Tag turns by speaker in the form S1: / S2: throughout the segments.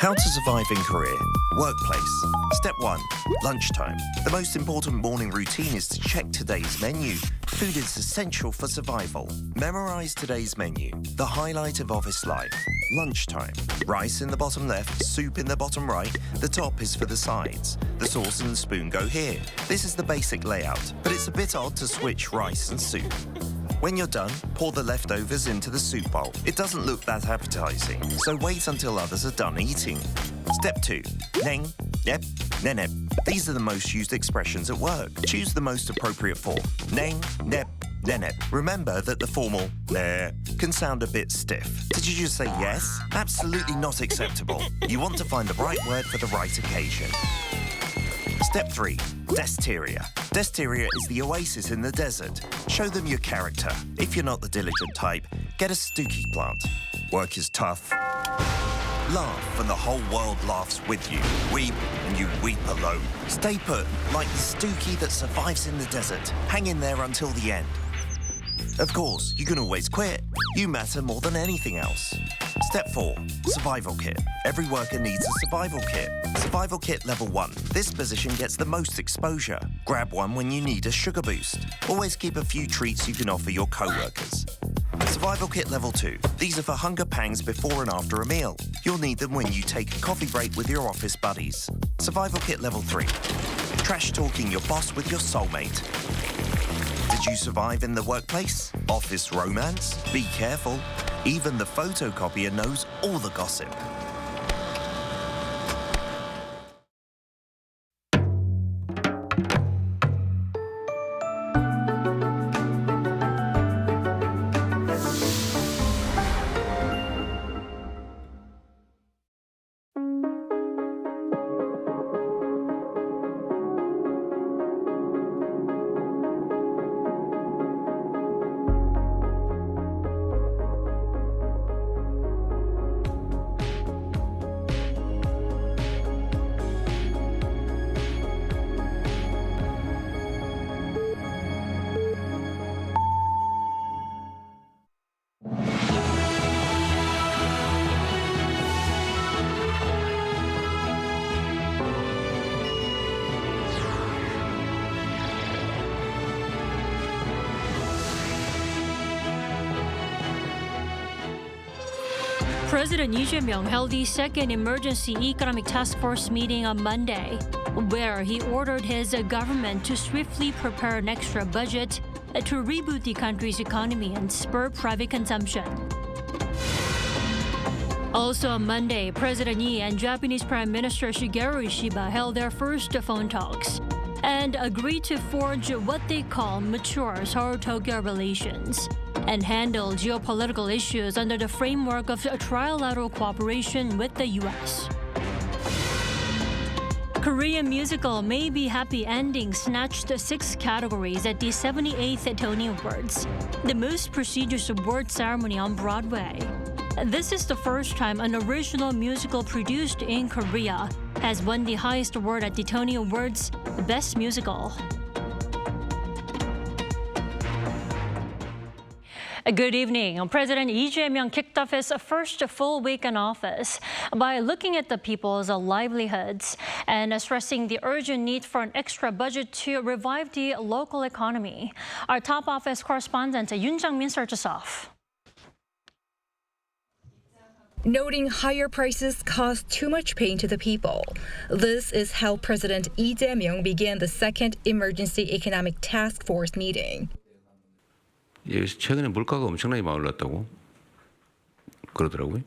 S1: How to survive in Korea. Workplace. Step 1. Lunchtime. The most important morning routine is to check today's menu. Food is essential for survival. Memorize today's menu. The highlight of office life. Lunchtime. Rice in the bottom left, soup in the bottom right. The top is for the sides. The sauce and the spoon go here. This is the basic layout, but it's a bit odd to switch rice and soup. When you're done, pour the leftovers into the soup bowl. It doesn't look that appetizing, so wait until others are done eating. Step 2. Neng, nep, nenep. These are the most used expressions at work. Choose the most appropriate form. Neng, nep, nenep. Remember that the formal ne can sound a bit stiff. Did you just say yes? Absolutely not acceptable. You want to find the right word for the right occasion. Step 3. Desteria. Desteria is the oasis in the desert. Show them your character. If you're not the diligent type, get a stooky plant. Work is tough. Laugh and the whole world laughs with you. Weep and you weep alone. Stay put, like the stooky that survives in the desert. Hang in there until the end. Of course, you can always quit. You matter more than anything else. Step 4. Survival kit. Every worker needs a survival kit. Survival kit level 1. This position gets the most exposure. Grab one when you need a sugar boost. Always keep a few treats you can offer your co-workers. Survival kit level 2. These are for hunger pangs before and after a meal. You'll need them when you take a coffee break with your office buddies. Survival kit level 3. Trash talking your boss with your soulmate. Did you survive in the workplace? Office romance? Be careful. Even the photocopier knows all the gossip.
S2: President Lee Jae-myung held the second emergency economic task force meeting on Monday, where he ordered his government to swiftly prepare an extra budget to reboot the country's economy and spur private consumption. Also on Monday, President Lee and Japanese Prime Minister Shigeru Ishiba held their first phone talks and agreed to forge what they call mature Seoul-Tokyo relations and handle geopolitical issues under the framework of trilateral cooperation with the U.S. Korean musical Maybe Happy Ending snatched 6 categories at the 78th Tony Awards, the most prestigious award ceremony on Broadway. This is the first time an original musical produced in Korea has won the highest award at the Tony Awards, Best Musical. Good evening. President Lee Jae-myung kicked off his first full week in office by looking at the people's livelihoods and stressing the urgent need for an extra budget to revive the local economy. Our top office correspondent Yoon Jang-min starts us off.
S3: Noting higher prices cause too much pain to the people. This is how President Lee Jae-myung began the second emergency economic task force meeting.
S4: 최근에 물가가 엄청나게 많이 올랐다고 그러더라고요.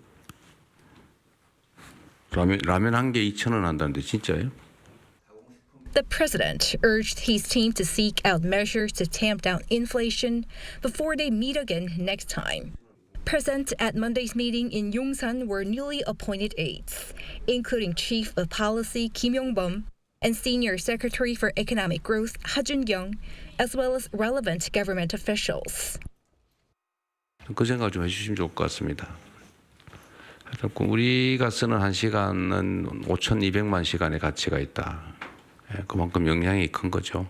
S4: 라면 한 개 2,000원 한다는데 진짜예요?
S3: The president urged his team to seek out measures to tamp down inflation before they meet again next time. Present at Monday's meeting in Yongsan were newly appointed aides, including Chief of Policy Kim Yong-bum and Senior Secretary for Economic Growth Ha Jun-kyung, as well as relevant government officials.
S4: 그 생각을 좀 해주시면 좋을 것 같습니다. 우리가 쓰는 1시간은 5,200만 시간의 가치가 있다. 그만큼 영향이 큰 거죠.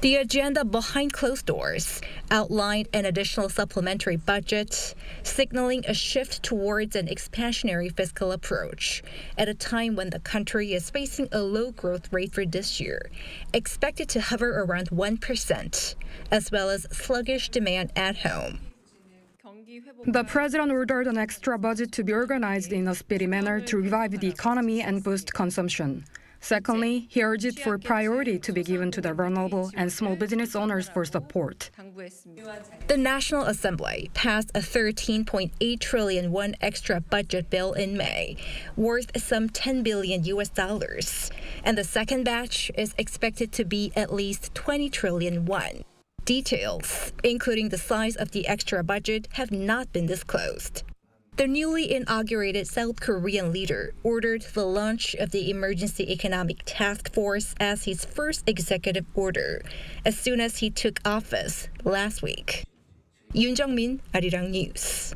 S3: The agenda behind closed doors outlined an additional supplementary budget, signaling a shift towards an expansionary fiscal approach at a time when the country is facing a low growth rate for this year, expected to hover around 1%, as well as sluggish demand at home.
S5: The president ordered an extra budget to be organized in a speedy manner to revive the economy and boost consumption. Secondly, he urged for priority to be given to the vulnerable and small business owners for support.
S3: The National Assembly passed a 13.8 trillion won extra budget bill in May, worth some $10 billion, and the second batch is expected to be at least 20 trillion won. Details, including the size of the extra budget, have not been disclosed. The newly inaugurated South Korean leader ordered the launch of the Emergency Economic Task Force as his first executive order as soon as he took office last week. Yoon Jung-min, Arirang News.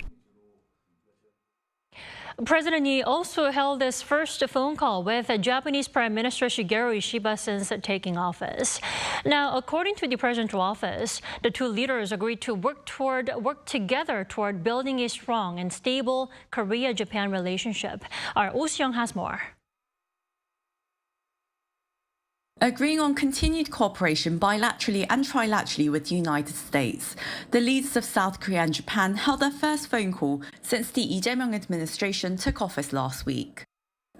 S2: President Yi also held his first phone call with Japanese Prime Minister Shigeru Ishiba since taking office. Now, according to the president's office, the two leaders agreed to work together toward building a strong and stable Korea-Japan relationship. Our Oh Seong has more.
S6: Agreeing on continued cooperation bilaterally and trilaterally with the United States, the leaders of South Korea and Japan held their first phone call since the Lee Jae-myung administration took office last week.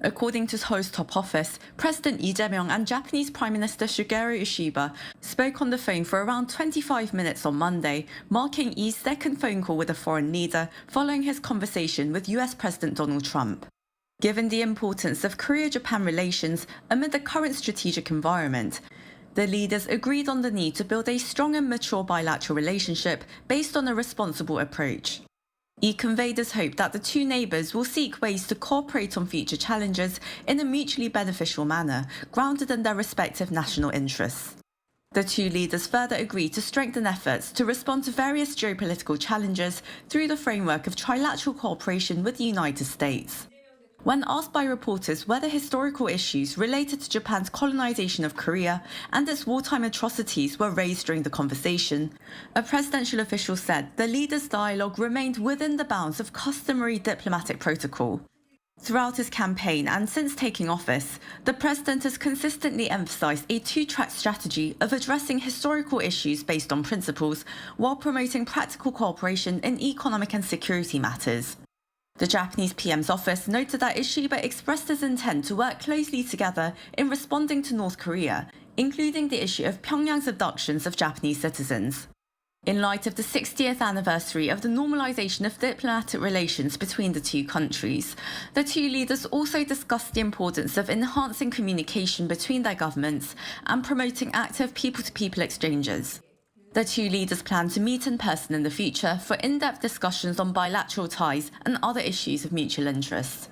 S6: According to Seoul's top office, President Lee Jae-myung and Japanese Prime Minister Shigeru Ishiba spoke on the phone for around 25 minutes on Monday, marking Lee's second phone call with a foreign leader following his conversation with US President Donald Trump. Given the importance of Korea-Japan relations amid the current strategic environment, the leaders agreed on the need to build a strong and mature bilateral relationship based on a responsible approach. He conveyed his hope that the two neighbours will seek ways to cooperate on future challenges in a mutually beneficial manner, grounded in their respective national interests. The two leaders further agreed to strengthen efforts to respond to various geopolitical challenges through the framework of trilateral cooperation with the United States. When asked by reporters whether historical issues related to Japan's colonization of Korea and its wartime atrocities were raised during the conversation, a presidential official said the leaders' dialogue remained within the bounds of customary diplomatic protocol. Throughout his campaign and since taking office, the president has consistently emphasized a two-track strategy of addressing historical issues based on principles while promoting practical cooperation in economic and security matters. The Japanese PM's office noted that Ishiba expressed his intent to work closely together in responding to North Korea, including the issue of Pyongyang's abductions of Japanese citizens. In light of the 60th anniversary of the normalization of diplomatic relations between the two countries, the two leaders also discussed the importance of enhancing communication between their governments and promoting active people-to-people exchanges. The two leaders plan to meet in person in the future for in-depth discussions on bilateral ties and other issues of mutual interest.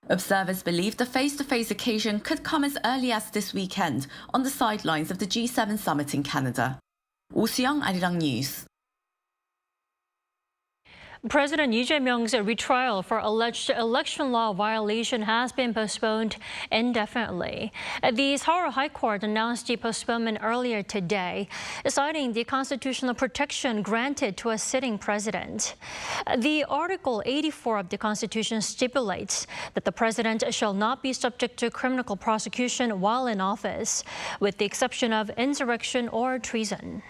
S6: Observers believe the face-to-face occasion could come as early as this weekend on the sidelines of the G7 summit in Canada. Oh Seong, Arirang News.
S2: President Lee Jae-myung's retrial for alleged election law violation has been postponed indefinitely. The Seoul High Court announced the postponement earlier today, citing the constitutional protection granted to a sitting president. The Article 84 of the Constitution stipulates that the president shall not be subject to criminal prosecution while in office, with the exception of insurrection or treason.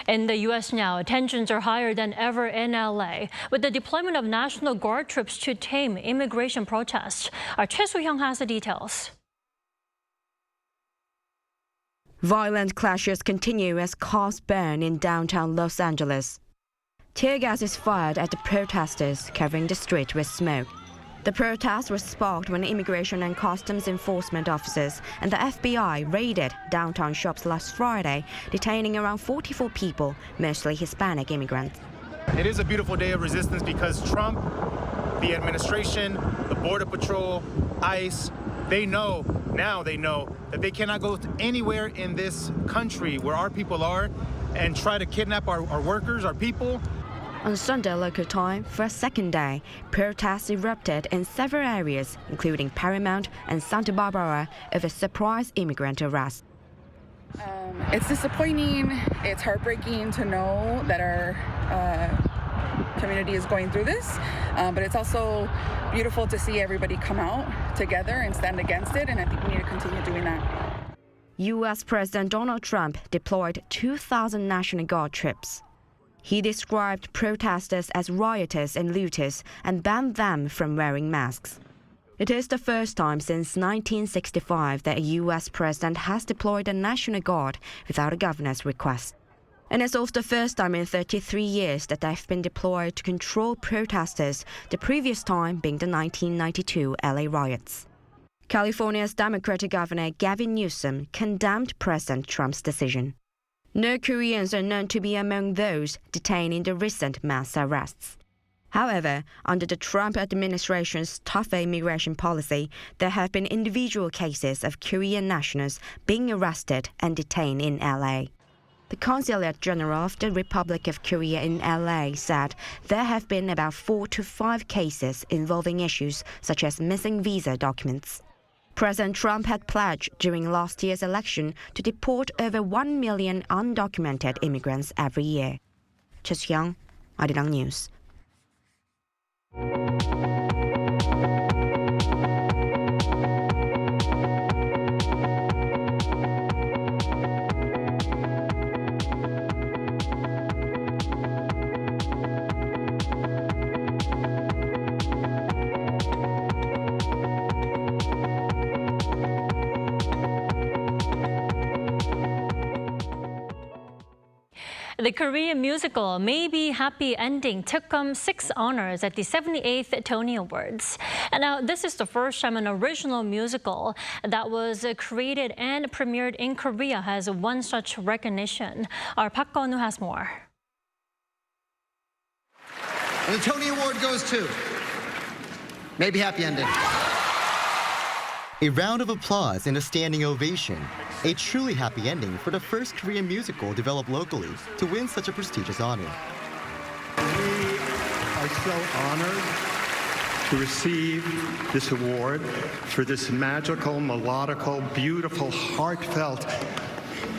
S2: In the U.S. now, tensions are higher than ever in L.A., with the deployment of National Guard troops to tame immigration protests. Our Choi Soo-hyung has the details.
S7: Violent clashes continue as cars burn in downtown Los Angeles. Tear gas is fired at the protesters, covering the street with smoke. The protest was sparked when immigration and customs enforcement officers and the FBI raided downtown shops last Friday, detaining around 44 people, mostly Hispanic immigrants.
S8: It is a beautiful day of resistance because Trump, the administration, the Border Patrol, ICE, they know that they cannot go anywhere in this country where our people are and try to kidnap our workers, our people.
S7: On Sunday local time, for a second day, protests erupted in several areas, including Paramount and Santa Barbara, over surprise immigrant arrest.
S9: It's disappointing. It's heartbreaking to know that our community is going through this, but it's also beautiful to see everybody come out together and stand against it, and I think we need to continue doing that.
S7: U.S. President Donald Trump deployed 2,000 National Guard troops. He described protesters as rioters and looters and banned them from wearing masks. It is the first time since 1965 that a U.S. president has deployed a National Guard without a governor's request. And it's also the first time in 33 years that they've been deployed to control protesters, the previous time being the 1992 LA riots. California's Democratic Governor Gavin Newsom condemned President Trump's decision. No Koreans are known to be among those detained in the recent mass arrests. However, under the Trump administration's tougher immigration policy, there have been individual cases of Korean nationals being arrested and detained in LA. The Consulate General of the Republic of Korea in LA said there have been about 4 to 5 cases involving issues such as missing visa documents. President Trump had pledged during last year's election to deport over 1 million undocumented immigrants every year. Choi Soo-young, Arirang News.
S2: The Korean musical Maybe Happy Ending took home 6 honors at the 78th Tony Awards. And now this is the first time an original musical that was created and premiered in Korea has won such recognition. Our Park Gun-woo has more.
S10: And the Tony Award goes to Maybe Happy Ending. A round of applause and a standing ovation. A truly happy ending for the first Korean musical developed locally to win such a prestigious honor.
S11: We are so honored to receive this award for this magical, melodical, beautiful, heartfelt,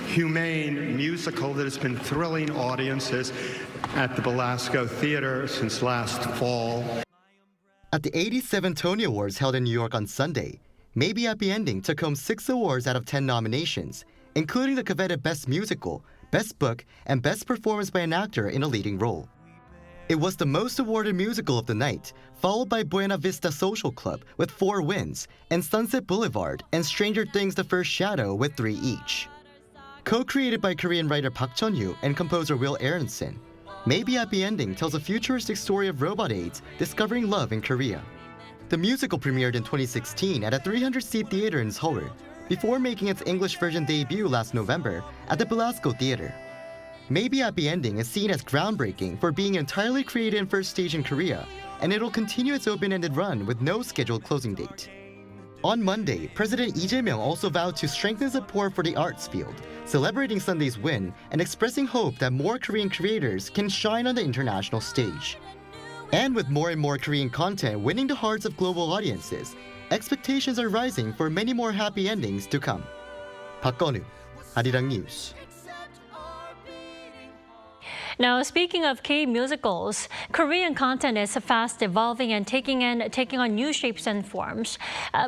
S11: humane musical that has been thrilling audiences at the Belasco Theater since last fall.
S10: At the 87 Tony Awards held in New York on Sunday, Maybe Happy Ending took home 6 awards out of 10 nominations, including the coveted Best Musical, Best Book, and Best Performance by an Actor in a Leading Role. It was the most awarded musical of the night, followed by Buena Vista Social Club with 4 wins, and Sunset Boulevard and Stranger Things The First Shadow with 3 each. Co-created by Korean writer Park Chun-yu and composer Will Aronson, Maybe Happy Ending tells a futuristic story of robot aides discovering love in Korea. The musical premiered in 2016 at a 300-seat theater in Seoul, before making its English version debut last November at the Belasco Theater. Maybe Happy Ending is seen as groundbreaking for being entirely created and first staged in Korea, and it'll continue its open-ended run with no scheduled closing date. On Monday, President Lee Jae-myung also vowed to strengthen support for the arts field, celebrating Sunday's win and expressing hope that more Korean creators can shine on the international stage. And with more and more Korean content winning the hearts of global audiences, expectations are rising for many more happy endings to come. Park Gun-woo, Arirang News.
S2: Now, speaking of K-musicals, Korean content is fast evolving and taking on new shapes and forms,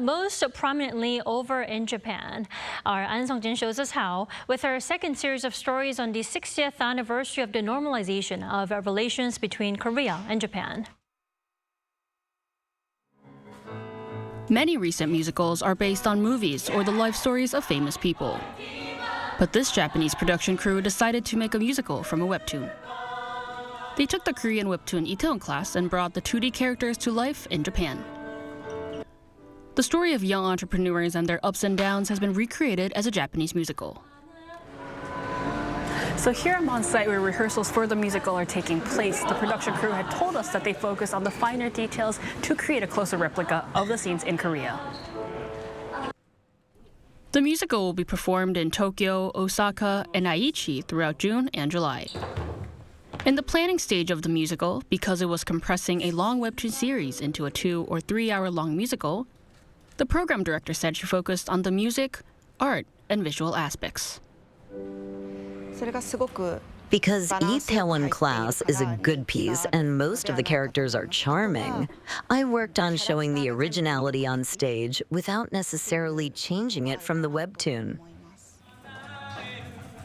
S2: most prominently over in Japan. Our An Sung-jin shows us how, with her second series of stories on the 60th anniversary of the normalization of relations between Korea and Japan.
S12: Many recent musicals are based on movies or the life stories of famous people. But this Japanese production crew decided to make a musical from a webtoon. They took the Korean webtoon Itaewon class and brought the 2D characters to life in Japan. The story of young entrepreneurs and their ups and downs has been recreated as a Japanese musical.
S13: So here I'm on site where rehearsals for the musical are taking place. The production crew had told us that they focus on the finer details to create a closer replica of the scenes in Korea.
S12: The musical will be performed in Tokyo, Osaka, and Aichi throughout June and July. In the planning stage of the musical, because it was compressing a long webtoon series into a 2 or 3 hour long musical, the program director said she focused on the music, art, and visual aspects.
S14: Because Itaewon class is a good piece and most of the characters are charming, I worked on showing the originality on stage without necessarily changing it from the webtoon.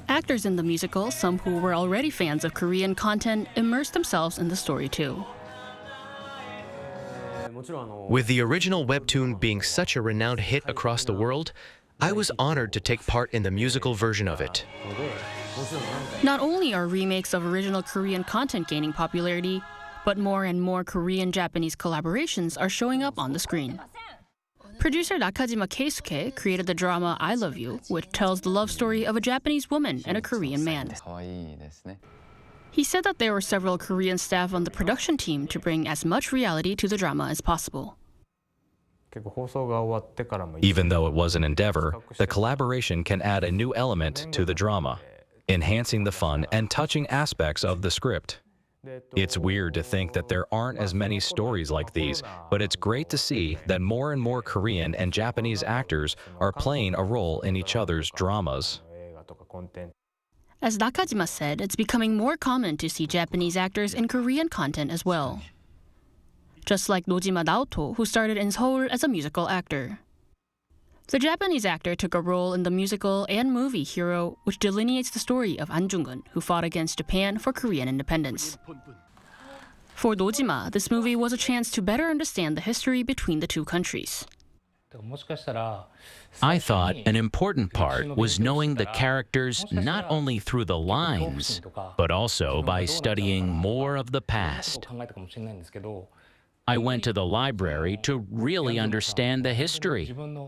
S12: Actors in the musical, some who were already fans of Korean content, immersed themselves in the story too.
S15: With the original webtoon being such a renowned hit across the world, I was honored to take part in the musical version of it.
S12: Not only are remakes of original Korean content gaining popularity, but more and more Korean-Japanese collaborations are showing up on the screen. Producer Nakajima Keisuke created the drama I Love You, which tells the love story of a Japanese woman and a Korean man. He said that there were several Korean staff on the production team to bring as much reality to the drama as possible.
S16: Even though it was an endeavor, the collaboration can add a new element to the drama, enhancing the fun and touching aspects of the script. It's weird to think that there aren't as many stories like these, but it's great to see that more and more Korean and Japanese actors are playing a role in each other's dramas.
S12: As Nakajima said, it's becoming more common to see Japanese actors in Korean content as well. Just like Nojima Naoto, who started in Seoul as a musical actor. The Japanese actor took a role in the musical and movie Hero, which delineates the story of An Jung-geun, who fought against Japan for Korean independence. For Nojima, this movie was a chance to better understand the history between the two countries.
S17: I thought an important part was knowing the characters not only through the lines, but also by studying more of the past. I went to the library to really understand the history,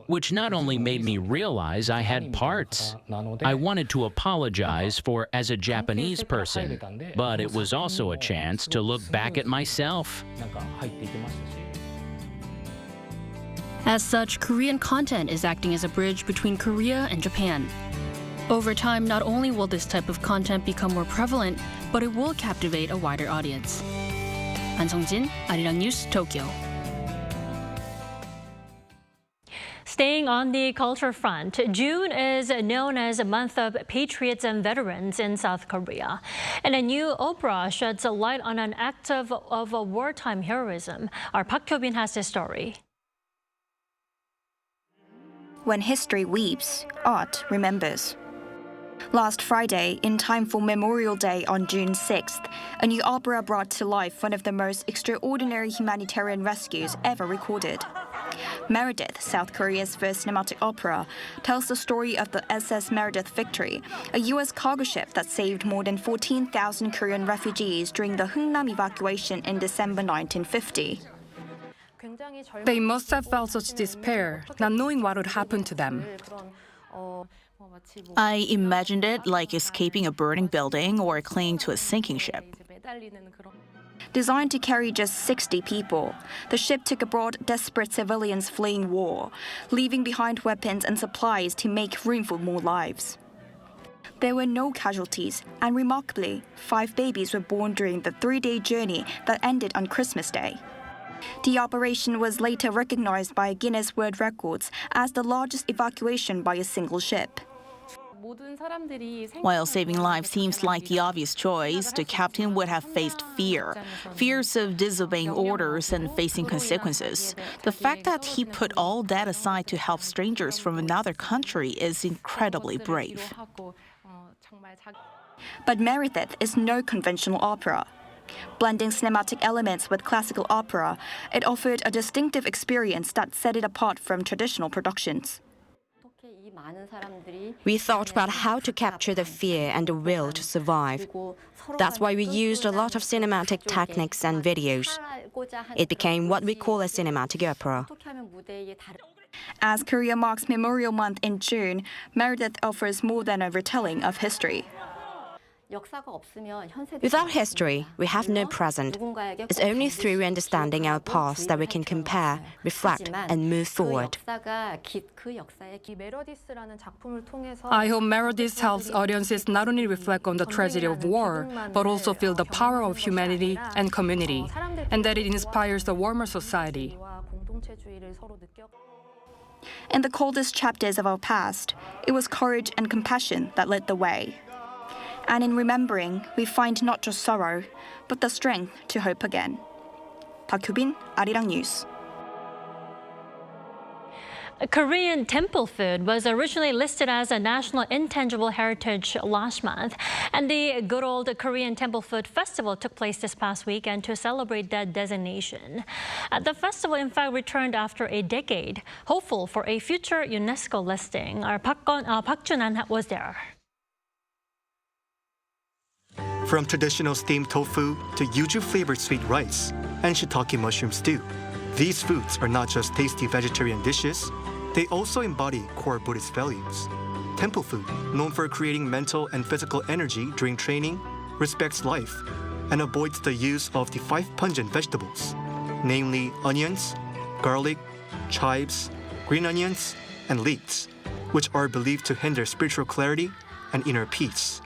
S17: which not only made me realize I had parts I wanted to apologize for as a Japanese person, but it was also a chance to look back at myself.
S12: As such, Korean content is acting as a bridge between Korea and Japan. Over time, not only will this type of content become more prevalent, but it will captivate a wider audience. 안성진, Arirang News, Tokyo.
S2: Staying on the culture front, June is known as a month of patriots and veterans in South Korea. And a new opera sheds a light on an act of wartime heroism. Our Park Hyo-bin has this story.
S18: When history weeps, art remembers. Last Friday, in time for Memorial Day on June 6th, a new opera brought to life one of the most extraordinary humanitarian rescues ever recorded. Meredith, South Korea's first cinematic opera, tells the story of the SS Meredith Victory, a U.S. cargo ship that saved more than 14,000 Korean refugees during the Hungnam evacuation in December 1950.
S5: They must have felt such despair, not knowing what would happen to them.
S19: I imagined it like escaping a burning building or clinging to a sinking ship.
S18: Designed to carry just 60 people, the ship took aboard desperate civilians fleeing war, leaving behind weapons and supplies to make room for more lives. There were no casualties, and remarkably, 5 babies were born during the 3-day journey that ended on Christmas Day. The operation was later recognized by Guinness World Records as the largest evacuation by a single ship.
S19: While saving lives seems like the obvious choice, the captain would have faced fears of disobeying orders and facing consequences. The fact that he put all that aside to help strangers from another country is incredibly brave.
S18: But Meredith is no conventional opera. Blending cinematic elements with classical opera, it offered a distinctive experience that set it apart from traditional productions.
S7: We thought about how to capture the fear and the will to survive. That's why we used a lot of cinematic techniques and videos. It became what we call a cinematic opera.
S18: As Korea marks Memorial Month in June, Meredith offers more than a retelling of history.
S7: Without history, we have no present. It's only through understanding our past that we can compare, reflect, and move forward.
S5: I hope Meredith helps audiences not only reflect on the tragedy of war, but also feel the power of humanity and community, and that it inspires a warmer society.
S18: In the coldest chapters of our past, it was courage and compassion that led the way. And in remembering, we find not just sorrow, but the strength to hope again. Park Hyubin, Arirang News.
S2: Korean temple food was originally listed as a national intangible heritage last month, and the good old Korean Temple Food Festival took place this past weekend to celebrate that designation. The festival, in fact, returned after a decade, hopeful for a future UNESCO listing. Our Park Jun-an was there.
S20: From traditional steamed tofu to yuzu-flavored sweet rice and shiitake mushroom stew, these foods are not just tasty vegetarian dishes, they also embody core Buddhist values. Temple food, known for creating mental and physical energy during training, respects life and avoids the use of the 5 pungent vegetables, namely onions, garlic, chives, green onions, and leeks, which are believed to hinder spiritual clarity and inner peace.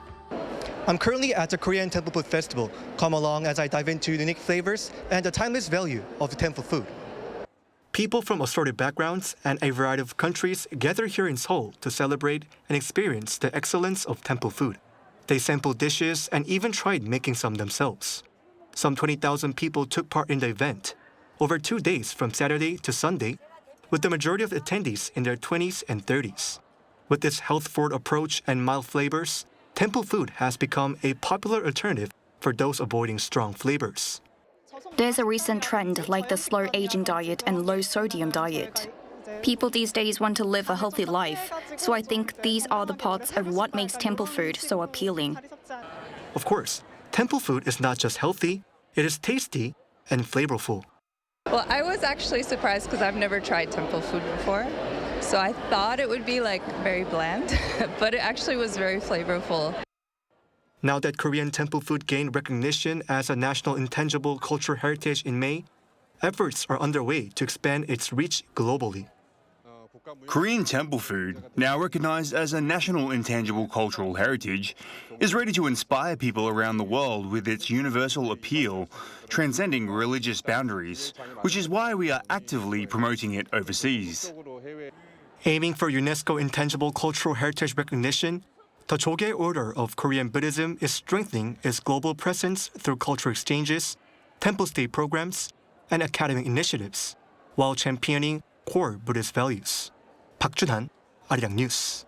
S21: I'm currently at the Korean Temple Food Festival. Come along as I dive into unique flavors and the timeless value of the temple food.
S20: People from assorted backgrounds and a variety of countries gather here in Seoul to celebrate and experience the excellence of temple food. They sampled dishes and even tried making some themselves. Some 20,000 people took part in the event, over 2 days from Saturday to Sunday, with the majority of attendees in their 20s and 30s. With its health-forward approach and mild flavors, temple food has become a popular alternative for those avoiding strong flavors.
S18: There's a recent trend like the slow aging diet and low sodium diet. People these days want to live a healthy life, so I think these are the parts of what makes temple food so appealing.
S20: Of course, temple food is not just healthy, it is tasty and flavorful.
S22: Well, I was actually surprised because I've never tried temple food before. So I thought it would be like very bland, but it actually was very flavorful.
S20: Now that Korean temple food gained recognition as a national intangible cultural heritage in May, efforts are underway to expand its reach globally.
S23: Korean temple food, now recognized as a national intangible cultural heritage, is ready to inspire people around the world with its universal appeal, transcending religious boundaries, which is why we are actively promoting it overseas.
S20: Aiming for UNESCO Intangible Cultural Heritage recognition, the Jogye Order of Korean Buddhism is strengthening its global presence through cultural exchanges, temple stay programs, and academic initiatives, while championing core Buddhist values. Park Jun-han, Arirang News.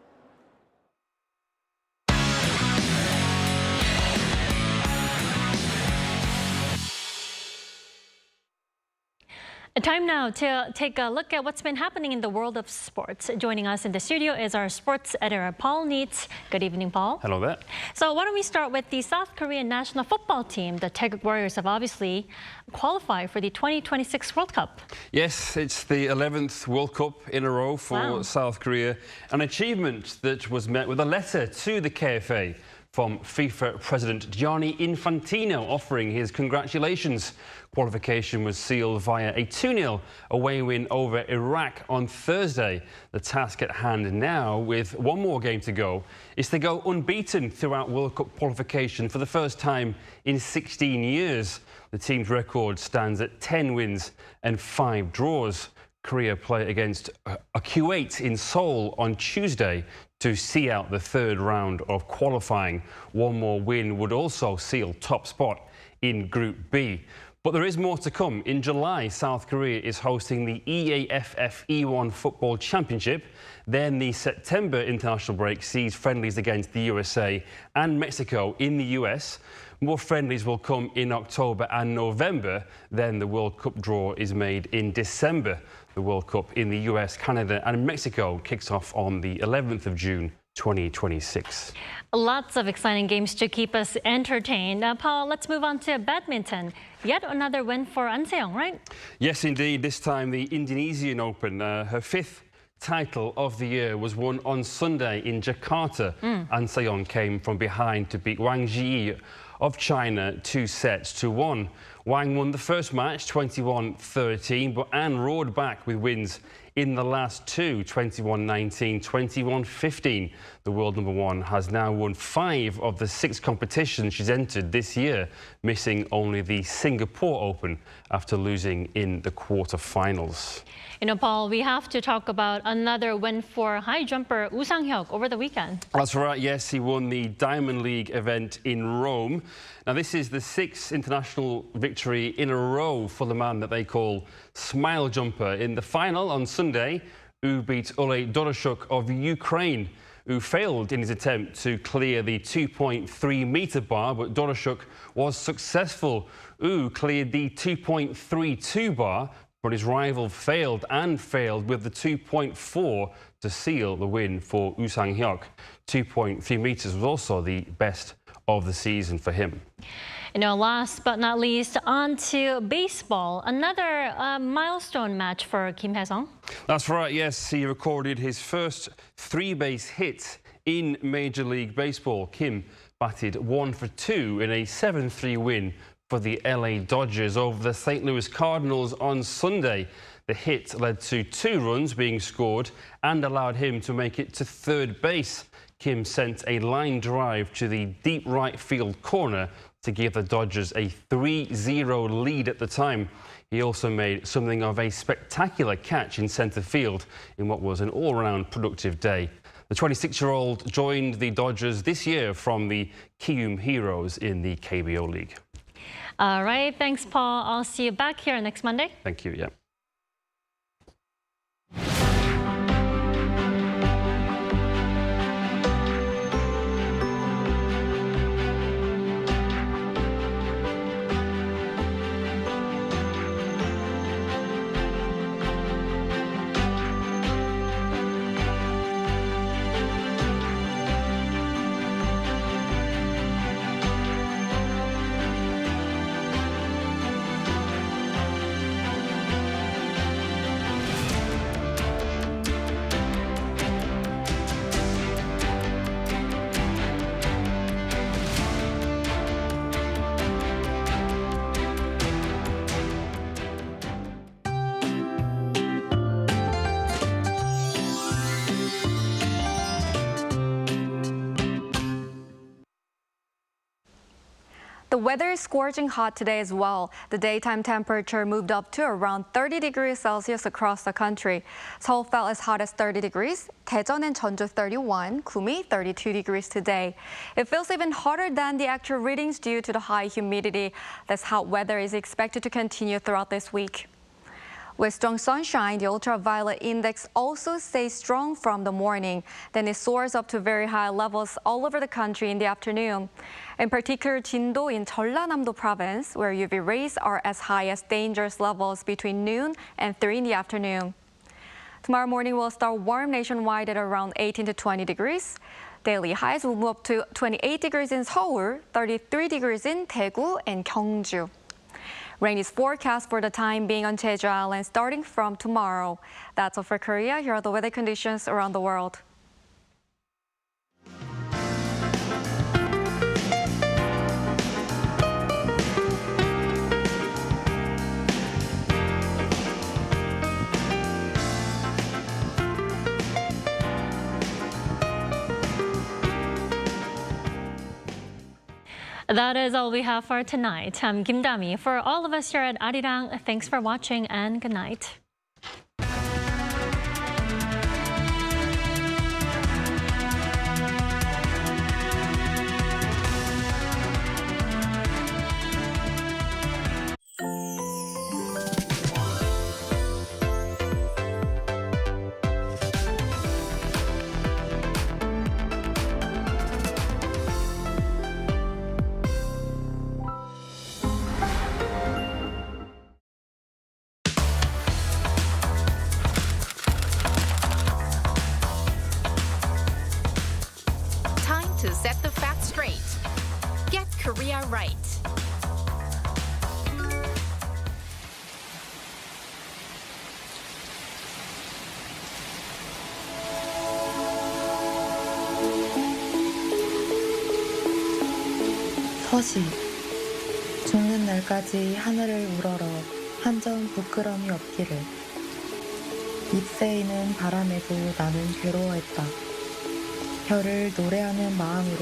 S2: Time now to take a look at what's been happening in the world of sports. Joining us in the studio is our sports editor, Paul Neitz. Good evening, Paul.
S24: Hello there.
S2: So why don't we start with the South Korean national football team. The Taeguk Warriors have obviously qualified for the 2026 World Cup.
S24: Yes, it's the 11th World Cup in a row for South Korea, an achievement that was met with a letter to the KFA from FIFA President Gianni Infantino offering his congratulations. Qualification was sealed via a 2-0 away win over Iraq on Thursday. The task at hand now, with one more game to go, is to go unbeaten throughout World Cup qualification for the first time in 16 years. The team's record stands at 10 wins and 5 draws. Korea play against Kuwait in Seoul on Tuesday to see out the third round of qualifying. One more win would also seal top spot in Group B. But there is more to come. In July, South Korea is hosting the EAFF E1 Football Championship. Then the September international break sees friendlies against the USA and Mexico in the US. More friendlies will come in October and November. Then the World Cup draw is made in December. The World Cup in the US, Canada and Mexico kicks off on the 11th of June 2026.
S2: Lots of exciting games to keep us entertained. Paul, let's move on to badminton. Yet another win for An Se-young, right?
S24: Yes, indeed. This time the Indonesian Open, her 5th title of the year, was won on Sunday in Jakarta. An Se-young came from behind to beat Wang Zhiyi of China 2-1. Wang won the first match 21-13, but An roared back with wins in the last two, 21-19, 21-15. The world number one has now won 5 of the 6 competitions she's entered this year, missing only the Singapore Open after losing in the quarterfinals.
S2: In Nepal, we have to talk about another win for high jumper Woo Sang-hyuk over the weekend.
S24: That's right, yes, he won the Diamond League event in Rome. Now, this is the 6th international victory in a row for the man that they call Smile Jumper. In the final on Sunday, Woo beat Ole Doroshuk of Ukraine, who failed in his attempt to clear the 2.3-meter bar, but Doroshuk was successful. Woo cleared the 2.32 bar, but his rival failed with the 2.4 to seal the win for Woo Sang-hyuk. 2.3 meters was also the best of the season for him.
S2: Last but not least, on to baseball. Another milestone match for Kim Hae-sung.
S24: That's right, yes. He recorded his first 3-base hit in Major League Baseball. Kim batted 1 for 2 in a 7-3 win for the LA Dodgers over the St. Louis Cardinals on Sunday. The hit led to 2 runs being scored and allowed him to make it to third base. Kim sent a line drive to the deep right field corner to give the Dodgers a 3-0 lead at the time. He also made something of a spectacular catch in center field in what was an all-round productive day. The 26-year-old joined the Dodgers this year from the Kium Heroes in the KBO League.
S2: All right, thanks, Paul. I'll see you back here next Monday.
S24: Thank you, yeah.
S1: The weather is scorching hot today as well. The daytime temperature moved up to around 30 degrees Celsius across the country. Seoul felt as hot as 30 degrees, Daejeon and Jeonju 31, Gumi 32 degrees today. It feels even hotter than the actual readings due to the high humidity. This hot weather is expected to continue throughout this week. With strong sunshine, the ultraviolet index also stays strong from the morning. Then it soars up to very high levels all over the country in the afternoon. In particular, Jindo in Jeollanam-do province, where UV rays are as high as dangerous levels between noon and 3 in the afternoon. Tomorrow morning will start warm nationwide at around 18 to 20 degrees. Daily highs will move up to 28 degrees in Seoul, 33 degrees in Daegu and Gyeongju. Rain is forecast for the time being on Jeju Island starting from tomorrow. That's all for Korea. Here are the weather conditions around the world.
S2: That is all we have for tonight. I'm Kim Dami. For all of us here at Arirang, thanks for watching and good night.
S3: To set the facts straight. Get Korea right.
S4: 서시, 죽는 날까지 하늘을 우러러 한 점 부끄럼이 없기를. 잎새이는 바람에도 나는 괴로워했다. 별을 노래하는 마음으로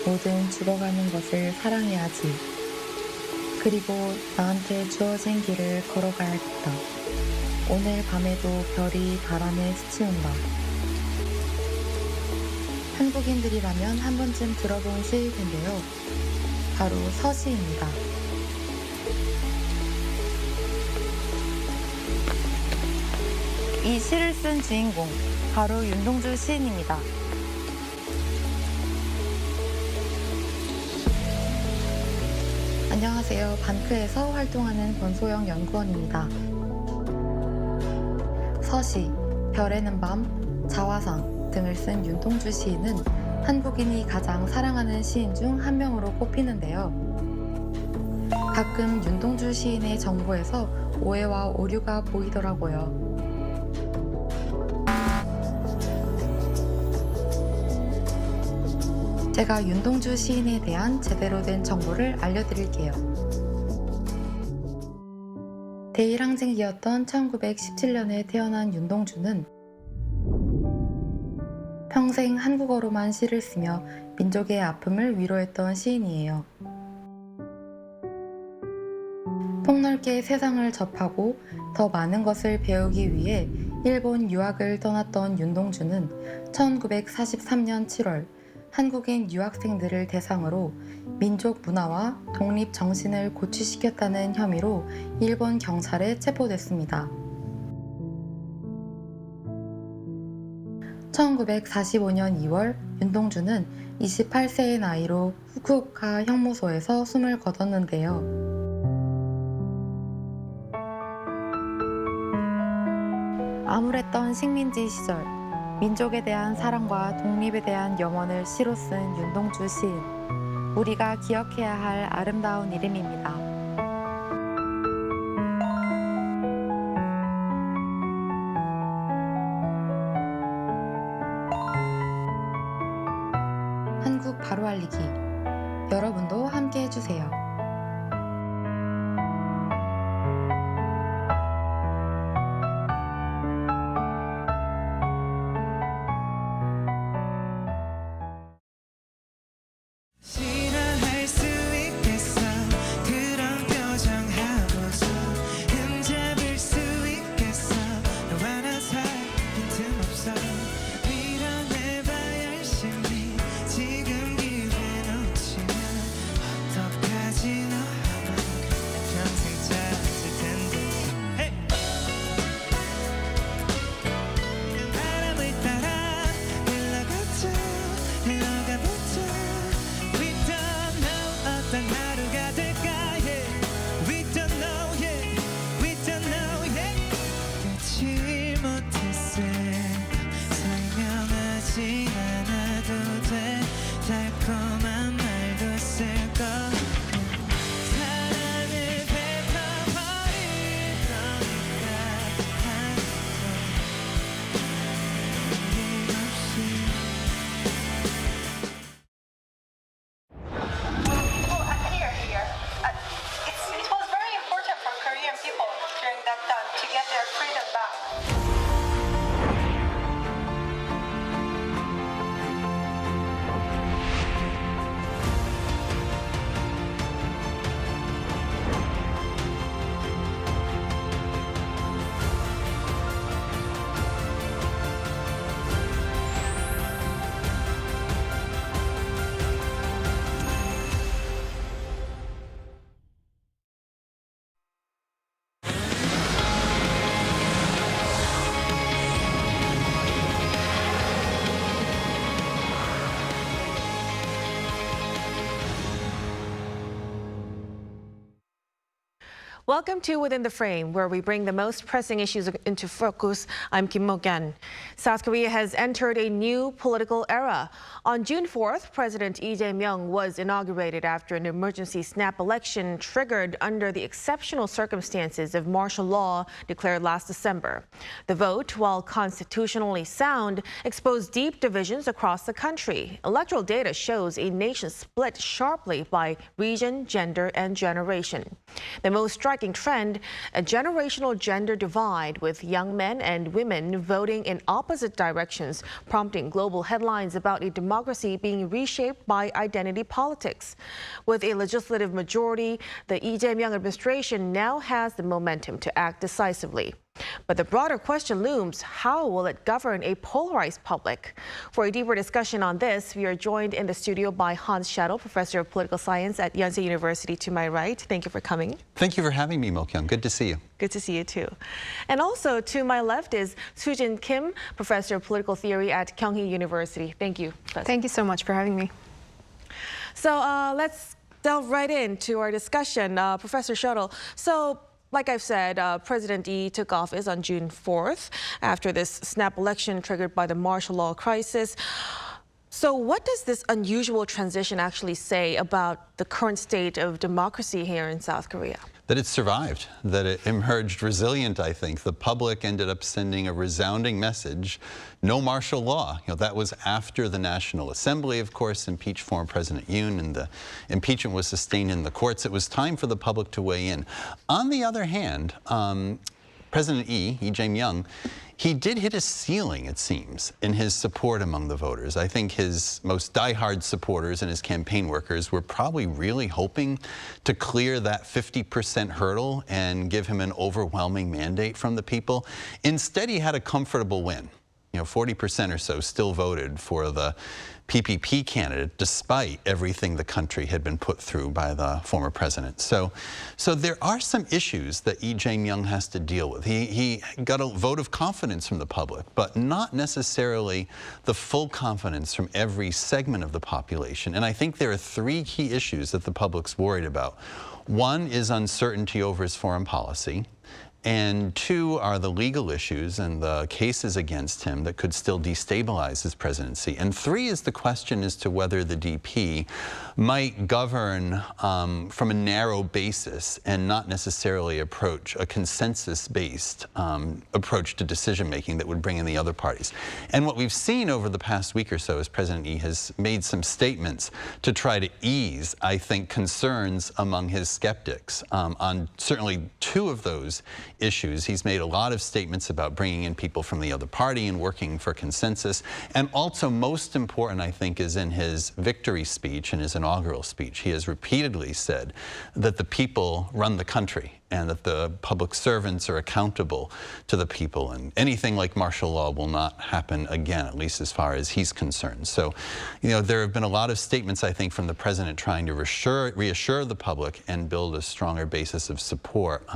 S4: 모든 죽어가는 것을 사랑해야지. 그리고 나한테 주어진 길을 걸어가야겠다. 오늘 밤에도 별이 바람에 스치운다. 한국인들이라면 한 번쯤 들어본 시일 텐데요. 바로 서시입니다. 이 시를 쓴 주인공, 바로 윤동주 시인입니다. 안녕하세요. 반크에서 활동하는 권소영 연구원입니다. 서시, 별에는 밤, 자화상 등을 쓴 윤동주 시인은 한국인이 가장 사랑하는 시인 중 한 명으로 꼽히는데요. 가끔 윤동주 시인의 정보에서 오해와 오류가 보이더라고요. 제가 윤동주 시인에 대한 제대로 된 정보를 알려드릴게요. 대일항쟁기였던 1917년에 태어난 윤동주는 평생 한국어로만 시를 쓰며 민족의 아픔을 위로했던 시인이에요. 폭넓게 세상을 접하고 더 많은 것을 배우기 위해 일본 유학을 떠났던 윤동주는 1943년 7월 한국인 유학생들을 대상으로 민족 문화와 독립 정신을 고취시켰다는 혐의로 일본 경찰에 체포됐습니다. 1945년 2월 윤동주는 28세의 나이로 후쿠오카 형무소에서 숨을 거뒀는데요. 암울했던 식민지 시절, 민족에 대한 사랑과 독립에 대한 염원을 시로 쓴 윤동주 시인. 우리가 기억해야 할 아름다운 이름입니다. 한국 바로 알리기. 여러분도 함께 해주세요.
S6: Welcome to Within the Frame, where we bring the most pressing issues into focus. I'm Kim Mok-yan. South Korea has entered a new political era. On June 4th, President Lee Jae-myung was inaugurated after an emergency snap election triggered under the exceptional circumstances of martial law declared last December. The vote, while constitutionally sound, exposed deep divisions across the country. Electoral data shows a nation split sharply by region, gender, and generation. The most striking trend, a generational gender divide, with young men and women voting in opposite directions, prompting global headlines about a democracy being reshaped by identity politics. With a legislative majority, the Lee Jae-myung administration now has the momentum to act decisively. But the broader question looms: how will it govern a polarized public? For a deeper discussion on this, we are joined in the studio by Hans Schadl, professor of political science at Yonsei University, to my right. Thank you for coming.
S8: Thank you for having me, Mok-yan. Good to see you.
S6: Good to see you too. And also to my left is Soo-jin Kim, professor of political theory at Kyunghee University. Thank you, Professor.
S1: Thank you so much for having me.
S6: So let's delve right into our discussion. Professor Schadl, so like I've said, President Lee took office on June 4th after this snap election triggered by the martial law crisis. So what does this unusual transition actually say about the current state of democracy here in South Korea?
S8: That it survived, that it emerged resilient, I think. The public ended up sending a resounding message: no martial law. That was after the National Assembly, of course, impeached former President Yoon, and the impeachment was sustained in the courts. It was time for the public to weigh in. On the other hand, President Lee Jae-myung, he did hit a ceiling, it seems, in his support among the voters. I think his most diehard supporters and his campaign workers were probably really hoping to clear that 50% hurdle and give him an overwhelming mandate from the people. Instead, he had a comfortable win. 40% or so still voted for the PPP candidate, despite everything the country had been put through by the former president. So there are some issues that Lee Jae-myung has to deal with. He got a vote of confidence from the public, but not necessarily the full confidence from every segment of the population. And I think there are three key issues that the public's worried about. One is uncertainty over his foreign policy. And two are the legal issues and the cases against him that could still destabilize his presidency. And three is the question as to whether the DP might govern from a narrow basis and not necessarily approach a consensus-based approach to decision-making that would bring in the other parties. And what we've seen over the past week or so is President Lee has made some statements to try to ease, I think, concerns among his skeptics on certainly two of those issues. He's made a lot of statements about bringing in people from the other party and working for consensus. And also, most important, I think, is in his victory speech and his inaugural speech. He has repeatedly said that the people run the country and that the public servants are accountable to the people, and anything like martial law will not happen again, at least as far as he's concerned. So, there have been a lot of statements, I think, from the president trying to reassure the public and build a stronger basis of support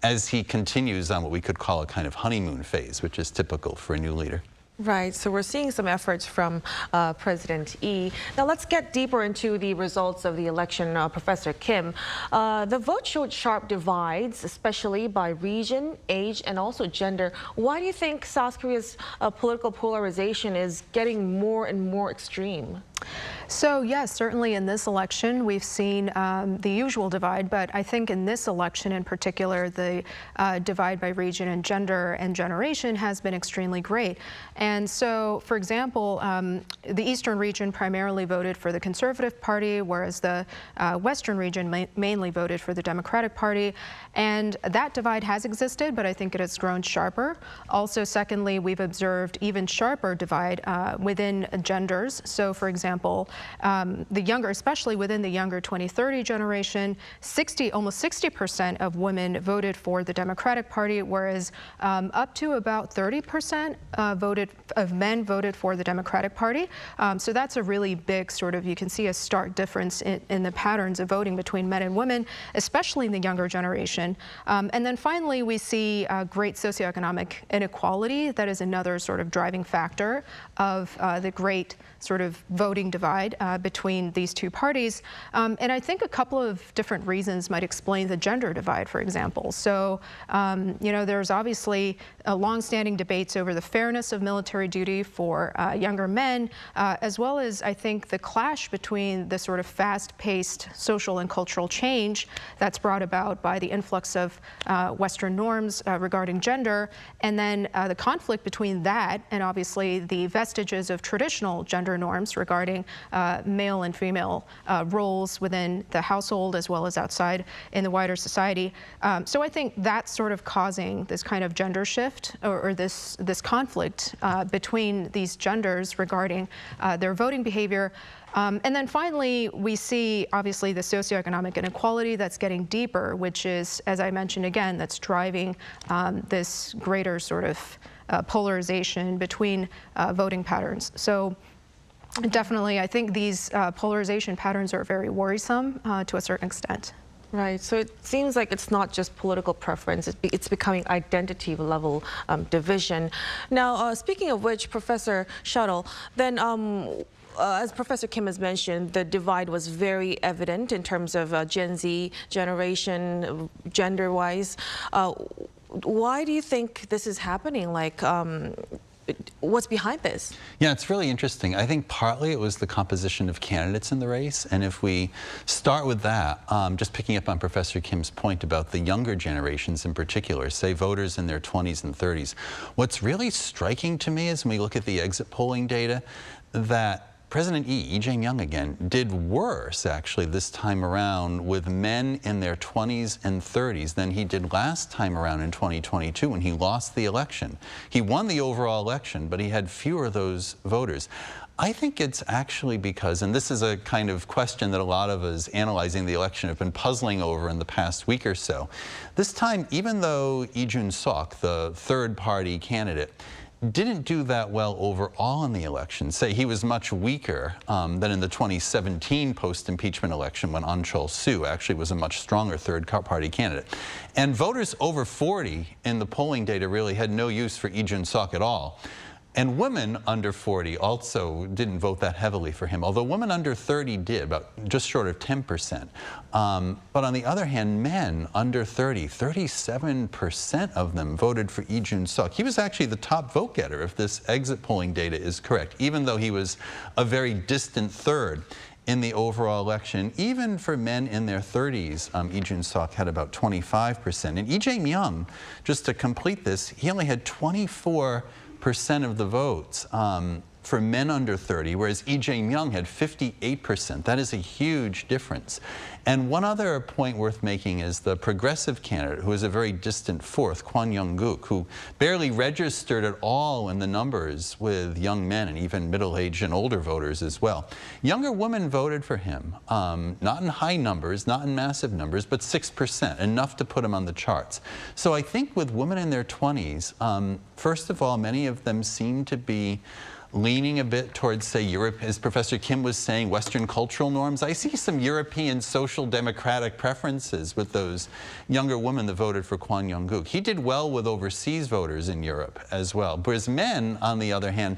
S8: as he continues on what we could call a kind of honeymoon phase, which is typical for a new leader.
S6: Right, so we're seeing some efforts from President Lee. Now let's get deeper into the results of the election, Professor Kim. The vote showed sharp divides, especially by region, age, and also gender. Why do you think South Korea's political polarization is getting more and more extreme?
S1: So yes, certainly in this election, we've seen the usual divide, but I think in this election in particular, the divide by region and gender and generation has been extremely great. And so, for example, the Eastern region primarily voted for the Conservative Party, whereas the Western region mainly voted for the Democratic Party. And that divide has existed, but I think it has grown sharper. Also, secondly, we've observed even sharper divide within genders. So, for example, the younger, especially within the younger 2030 generation, almost 60% of women voted for the Democratic Party, whereas up to about 30% of men voted for the Democratic Party. So that's a really big you can see a stark difference in the patterns of voting between men and women, especially in the younger generation. And then finally, we see great socioeconomic inequality. That is another driving factor of the great voting divide.
S9: divide between these two parties. And I think a couple of different reasons might explain the gender divide, for example. So, you know, there's obviously long-standing debates over the fairness of military duty for younger men, as well as, I think, the clash between the sort of fast-paced social and cultural change that's brought about by the influx of Western norms regarding gender, and then the conflict between that and obviously the vestiges of traditional gender norms regarding male and female roles within the household as well as outside in the wider society. So I think that's sort of causing this kind of gender shift or this conflict between these genders regarding their voting behavior. And then finally, we see obviously the socioeconomic inequality that's getting deeper, which is, as I mentioned again, that's driving this greater sort of polarization between voting patterns. So definitely, I think these polarization patterns are very worrisome to a certain extent.
S6: Right, so it seems like it's not just political preference, it's becoming identity level division. Now, speaking of which, Professor Shuttle, then as Professor Kim has mentioned, the divide was very evident in terms of Gen Z generation, gender-wise. Why do you think this is happening? Like, what's behind this?
S8: Yeah, it's really interesting. I think partly it was the composition of candidates in the race. And if we start with that, just picking up on Professor Kim's point about the younger generations in particular, say voters in their 20s and 30s, what's really striking to me is when we look at the exit polling data, that President Lee Jae-myung again did worse actually this time around with men in their 20s and 30s than he did last time around in 2022 when he lost the election. He won the overall election, but he had fewer of those voters. I think it's actually because, and this is a kind of question that a lot of us analyzing the election have been puzzling over in the past week or so. This time, even though Lee Jun-sok, the third-party candidate, didn't do that well overall in the election. Say he was much weaker than in the 2017 post-impeachment election when Ahn Cheol-soo actually was a much stronger third-party candidate. And voters over 40 in the polling data really had no use for Lee Jun-sok at all. And women under 40 also didn't vote that heavily for him, although women under 30 did, about just short of 10%. But on the other hand, men under 30, 37% of them voted for Lee Jun-sok. He was actually the top vote getter if this exit polling data is correct, even though he was a very distant third in the overall election. Even for men in their 30s, Lee Jun-sok had about 25%. And Lee Jae-myung, just to complete this, he only had 24% of the votes for men under 30, whereas Lee Jae-myung had 58%. That is a huge difference. And one other point worth making is the progressive candidate, who is a very distant fourth, Kwon Young-guk, who barely registered at all in the numbers with young men and even middle-aged and older voters as well. Younger women voted for him, not in high numbers, not in massive numbers, but 6%, enough to put him on the charts. So I think with women in their 20s, first of all, many of them seem to be leaning a bit towards, say, Europe, as Professor Kim was saying, Western cultural norms. I see some European social democratic preferences with those younger women that voted for Kwon Young-guk. He did well with overseas voters in Europe as well. Whereas men, on the other hand,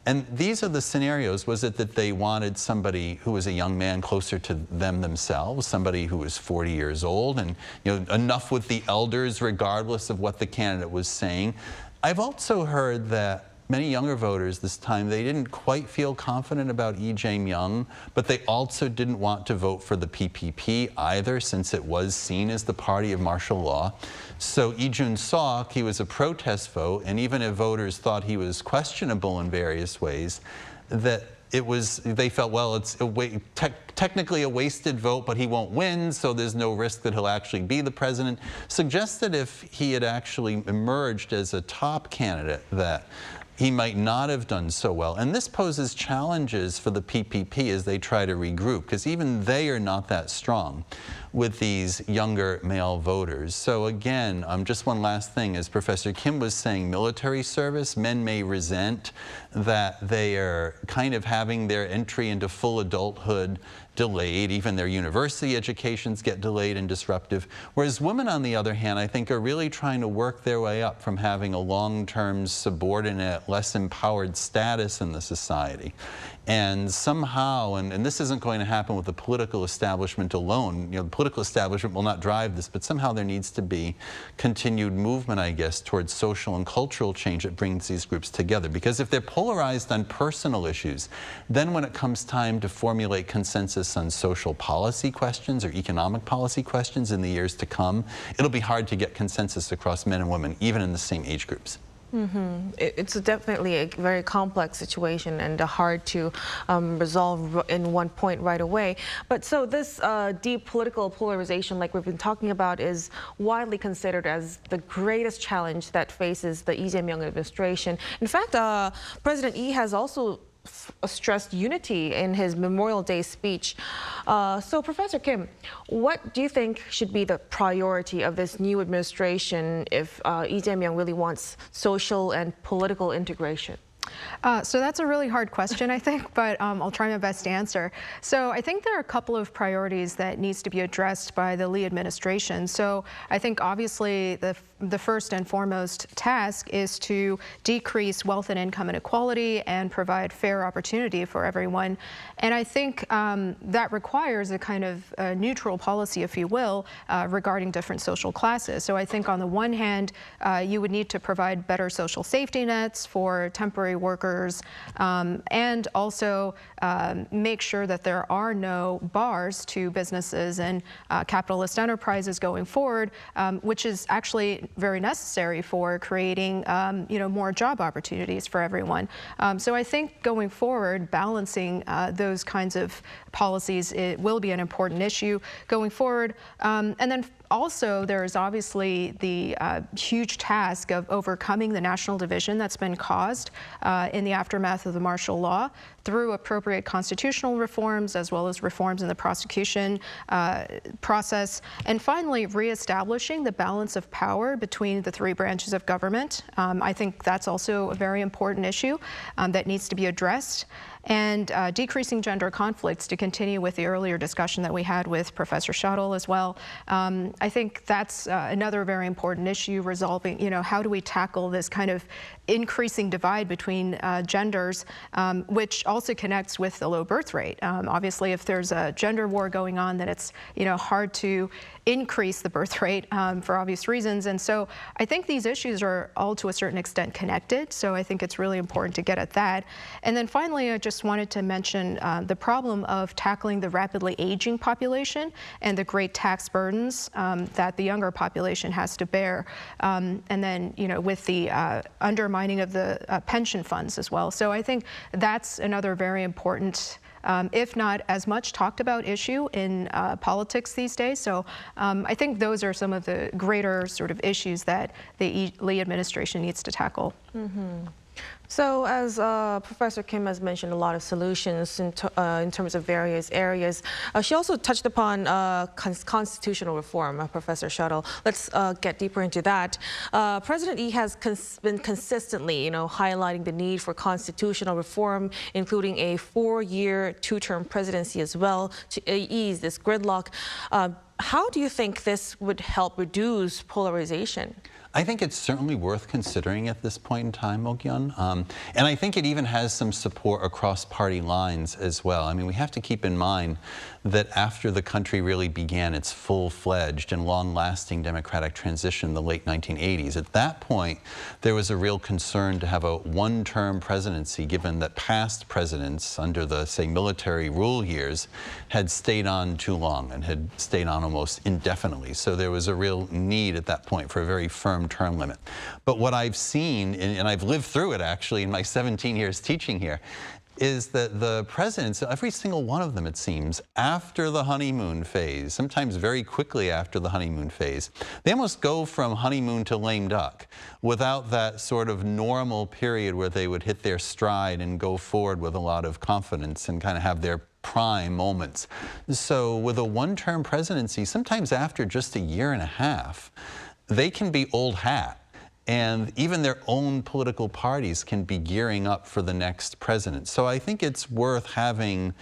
S8: and these are the scenarios, was it that they wanted somebody who was a young man closer to them themselves, somebody who was 40 years old and, you know, enough with the elders regardless of what the candidate was saying. I've also heard that many younger voters this time, they didn't quite feel confident about Lee Jae-myung, but they also didn't want to vote for the PPP either, since it was seen as the party of martial law. So Lee Jun-sok, he was a protest vote, and even if voters thought he was questionable in various ways, that it was, they felt, well, it's technically a wasted vote, but he won't win, so there's no risk that he'll actually be the president. Suggests that if he had actually emerged as a top candidate, that he might not have done so well. And this poses challenges for the PPP as they try to regroup, because even they are not that strong. with these younger male voters. So again, just one last thing, as Professor Kim was saying, military service, men may resent that they are kind of having their entry into full adulthood delayed, even their university educations get delayed and disruptive. Whereas women, on the other hand, I think are really trying to work their way up from having a long-term subordinate, less empowered status in the society. And somehow, and this isn't going to happen with the political establishment alone, the political establishment will not drive this, but somehow there needs to be continued movement, I guess, towards social and cultural change that brings these groups together. Because if they're polarized on personal issues, then when it comes time to formulate consensus on social policy questions or economic policy questions in the years to come, it'll be hard to get consensus across men and women, even in the same age groups.
S6: It's definitely a very complex situation and hard to resolve in one point right away. But so this deep political polarization, like we've been talking about, is widely considered as the greatest challenge that faces the Lee Jae-myung administration. In fact, President Lee has also stressed unity in his Memorial Day speech. So, Professor Kim, what do you think should be the priority of this new administration if Lee Jae-myung really wants social and political integration?
S9: So that's a really hard question, I think, but I'll try my best to answer. So I think there are a couple of priorities that needs to be addressed by the Lee administration. So I think obviously the first and foremost task is to decrease wealth and income inequality and provide fair opportunity for everyone. And I think that requires a kind of neutral policy, if you will, regarding different social classes. So I think on the one hand, you would need to provide better social safety nets for temporary workers, and also make sure that there are no bars to businesses and capitalist enterprises going forward, which is actually very necessary for creating more job opportunities for everyone. So I think going forward, balancing those kinds of policies, it will be an important issue going forward. And then also, there is obviously the huge task of overcoming the national division that's been caused in the aftermath of the martial law through appropriate constitutional reforms, as well as reforms in the prosecution process. And finally, reestablishing the balance of power between the three branches of government. I think that's also a very important issue that needs to be addressed. And decreasing gender conflicts, to continue with the earlier discussion that we had with Professor Shuttle as well. I think that's another very important issue, resolving, how do we tackle this kind of increasing divide between genders, which also connects with the low birth rate. Obviously, if there's a gender war going on, then it's, hard to increase the birth rate for obvious reasons. And so I think these issues are all to a certain extent connected. So I think it's really important to get at that. And then finally, I just wanted to mention the problem of tackling the rapidly aging population and the great tax burdens that the younger population has to bear. And then, with the undermining of the pension funds as well. So I think that's another very important, if not as much talked about issue in politics these days. So I think those are some of the greater sort of issues that the Lee administration needs to tackle.
S6: So as Professor Kim has mentioned, a lot of solutions in terms of various areas. She also touched upon constitutional reform, Professor Shuttle. Let's get deeper into that. President Lee has been consistently, highlighting the need for constitutional reform, including a 4-year, 2-term presidency as well, to ease this gridlock. How do you think this would help reduce polarization?
S8: I think it's certainly worth considering at this point in time, Mok-yeon. And I think it even has some support across party lines as well. I mean, we have to keep in mind that after the country really began its full-fledged and long-lasting democratic transition in the late 1980s, at that point, there was a real concern to have a one-term presidency, given that past presidents under the, say, military rule years had stayed on too long and had stayed on almost indefinitely. So there was a real need at that point for a very firm term limit. But what I've seen, and I've lived through it actually in my 17 years teaching here, is that the presidents, every single one of them, it seems, after the honeymoon phase, sometimes very quickly after the honeymoon phase, they almost go from honeymoon to lame duck without that sort of normal period where they would hit their stride and go forward with a lot of confidence and kind of have their prime moments. So with a one-term presidency, sometimes after just a year and a half, they can be old hat. And even their own political parties can be gearing up for the next president. So I think it's worth having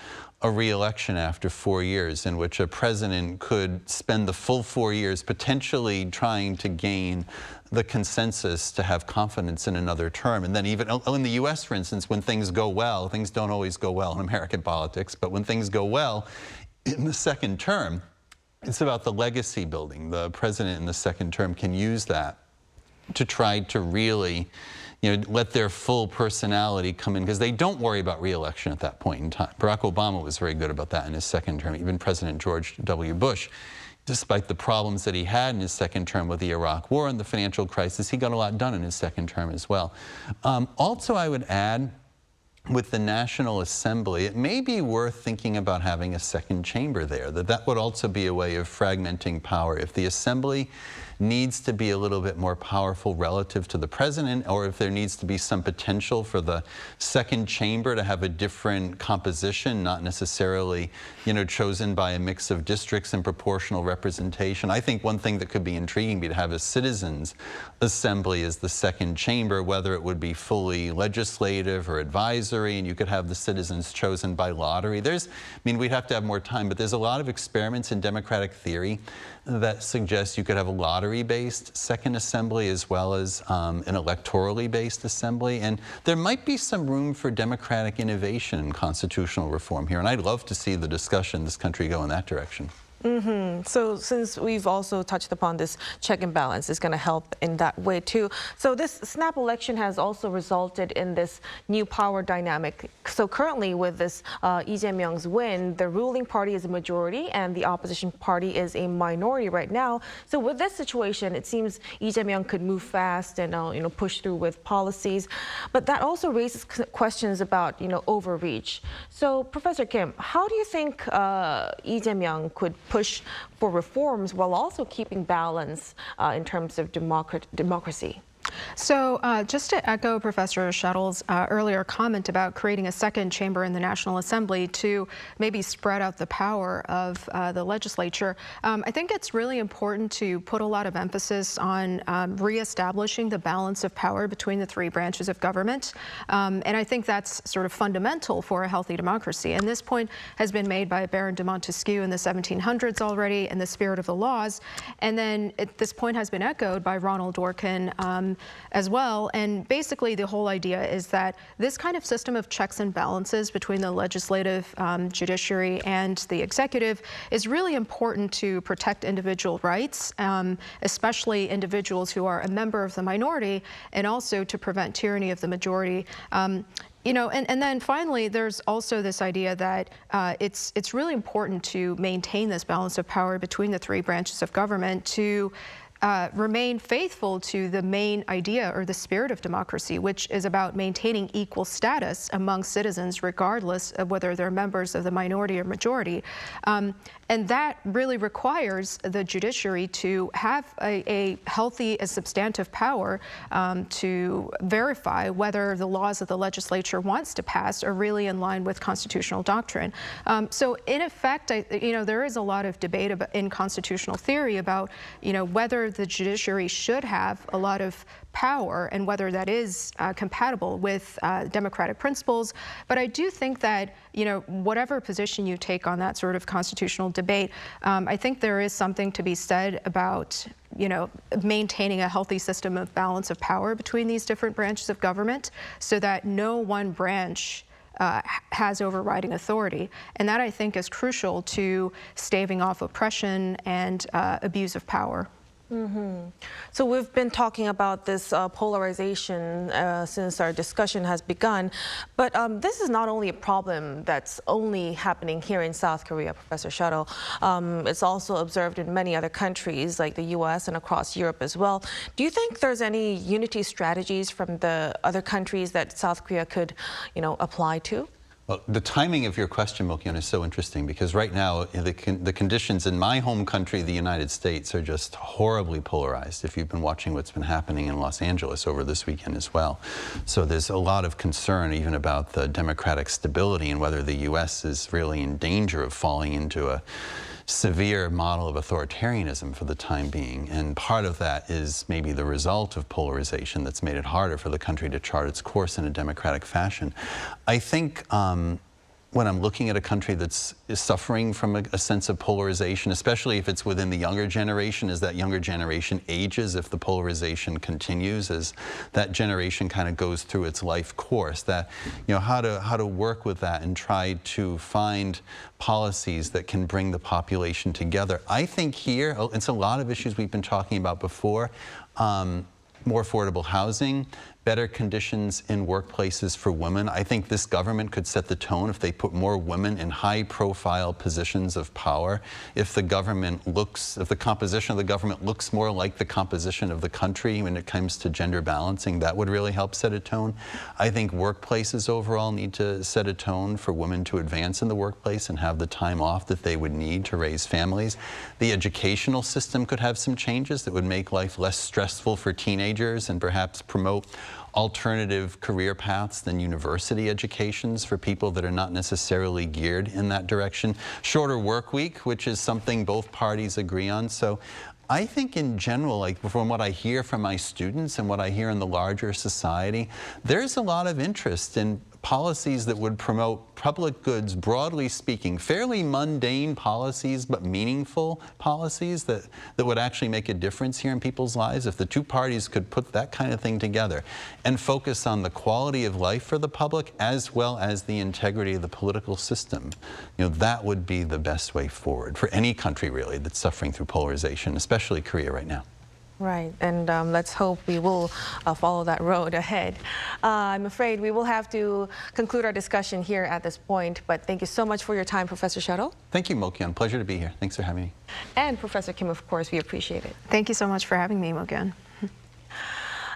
S8: a re-election after 4 years in which a president could spend the full 4 years potentially trying to gain the consensus to have confidence in another term. And then even in the U.S., for instance, when things go well, things don't always go well in American politics, but when things go well in the second term, it's about the legacy building. The president in the second term can use that to try to really, let their full personality come in, because they don't worry about re-election at that point in time. Barack Obama was very good about that in his second term. Even President George W. Bush, despite the problems that he had in his second term with the Iraq War and the financial crisis, he got a lot done in his second term as well. Also, I would add, with the National Assembly, it may be worth thinking about having a second chamber there, that would also be a way of fragmenting power. If the Assembly needs to be a little bit more powerful relative to the president, or if there needs to be some potential for the second chamber to have a different composition, not necessarily, chosen by a mix of districts and proportional representation. I think one thing that could be intriguing would be to have a citizens' assembly as the second chamber, whether it would be fully legislative or advisory, and you could have the citizens chosen by lottery. We'd have to have more time, but there's a lot of experiments in democratic theory that suggest you could have a lottery-based second assembly as well as an electorally-based assembly. And there might be some room for democratic innovation and constitutional reform here. And I'd love to see the discussion in this country go in that direction.
S6: So since we've also touched upon this check and balance, is going to help in that way too. So this snap election has also resulted in this new power dynamic. So currently with this Lee Jae-myung's win, the ruling party is a majority and the opposition party is a minority right now. So with this situation, it seems Lee Jae-myung could move fast and push through with policies. But that also raises questions about overreach. So Professor Kim, how do you think Lee Jae-myung could push for reforms while also keeping balance in terms of democracy?
S9: So just to echo Professor Shuttle's earlier comment about creating a second chamber in the National Assembly to maybe spread out the power of the legislature, I think it's really important to put a lot of emphasis on reestablishing the balance of power between the three branches of government. And I think that's sort of fundamental for a healthy democracy. And this point has been made by Baron de Montesquieu in the 1700s already in the spirit of the laws. And then this point has been echoed by Ronald Dworkin as well. And basically the whole idea is that this kind of system of checks and balances between the legislative, judiciary and the executive is really important to protect individual rights, especially individuals who are a member of the minority, and also to prevent tyranny of the majority. And then finally, there's also this idea that it's really important to maintain this balance of power between the three branches of government to remain faithful to the main idea or the spirit of democracy, which is about maintaining equal status among citizens, regardless of whether they're members of the minority or majority. And that really requires the judiciary to have a healthy, a substantive power to verify whether the laws that the legislature wants to pass are really in line with constitutional doctrine. So in effect, there is a lot of debate in constitutional theory about, whether the judiciary should have a lot of power and whether that is compatible with democratic principles. But I do think that, whatever position you take on that sort of constitutional debate, I think there is something to be said about, maintaining a healthy system of balance of power between these different branches of government so that no one branch has overriding authority. And that, I think, is crucial to staving off oppression and abuse of power.
S6: So we've been talking about this polarization since our discussion has begun, but this is not only a problem that's only happening here in South Korea, Professor Shuttle. It's also observed in many other countries like the US and across Europe as well. Do you think there's any unity strategies from the other countries that South Korea could, apply to?
S8: Well, the timing of your question, Mokyeon, is so interesting because right now the conditions in my home country, the United States, are just horribly polarized, if you've been watching what's been happening in Los Angeles over this weekend as well. So there's a lot of concern even about the democratic stability and whether the U.S. is really in danger of falling into a severe model of authoritarianism for the time being. And part of that is maybe the result of polarization that's made it harder for the country to chart its course in a democratic fashion. I think when I'm looking at a country that's suffering from a sense of polarization, especially if it's within the younger generation, as that younger generation ages, if the polarization continues, as that generation kind of goes through its life course, that, you know, how to work with that and try to find policies that can bring the population together. I think here, it's a lot of issues we've been talking about before, more affordable housing, better conditions in workplaces for women. I think this government could set the tone if they put more women in high-profile positions of power. If the composition of the government looks more like the composition of the country when it comes to gender balancing, that would really help set a tone. I think workplaces overall need to set a tone for women to advance in the workplace and have the time off that they would need to raise families. The educational system could have some changes that would make life less stressful for teenagers and perhaps promote alternative career paths than university educations for people that are not necessarily geared in that direction. Shorter work week, which is something both parties agree on. So I think in general, like from what I hear from my students and what I hear in the larger society, there's a lot of interest in policies that would promote public goods, broadly speaking, fairly mundane policies, but meaningful policies that would actually make a difference here in people's lives. If the two parties could put that kind of thing together and focus on the quality of life for the public as well as the integrity of the political system, you know, that would be the best way forward for any country really that's suffering through polarization, especially Korea right now.
S6: Right, and let's hope we will follow that road ahead. I'm afraid we will have to conclude our discussion here at this point, but thank you so much for your time, Professor Shuttle.
S8: Thank you, Mokyeon. Pleasure to be here. Thanks for having me.
S6: And Professor Kim, of course, we appreciate it.
S9: Thank you so much for having me, Mokyeon.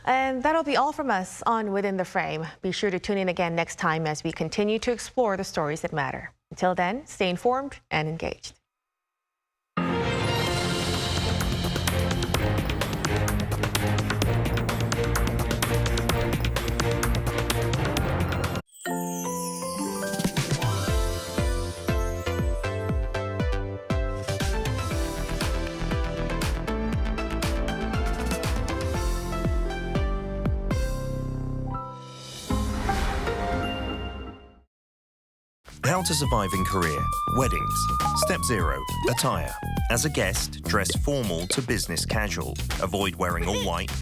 S6: And that'll be all from us on Within the Frame. Be sure to tune in again next time as we continue to explore the stories that matter. Until then, stay informed and engaged.
S10: How to survive in Korea. Weddings. Step 0. Attire. As a guest, dress formal to business casual. Avoid wearing all white.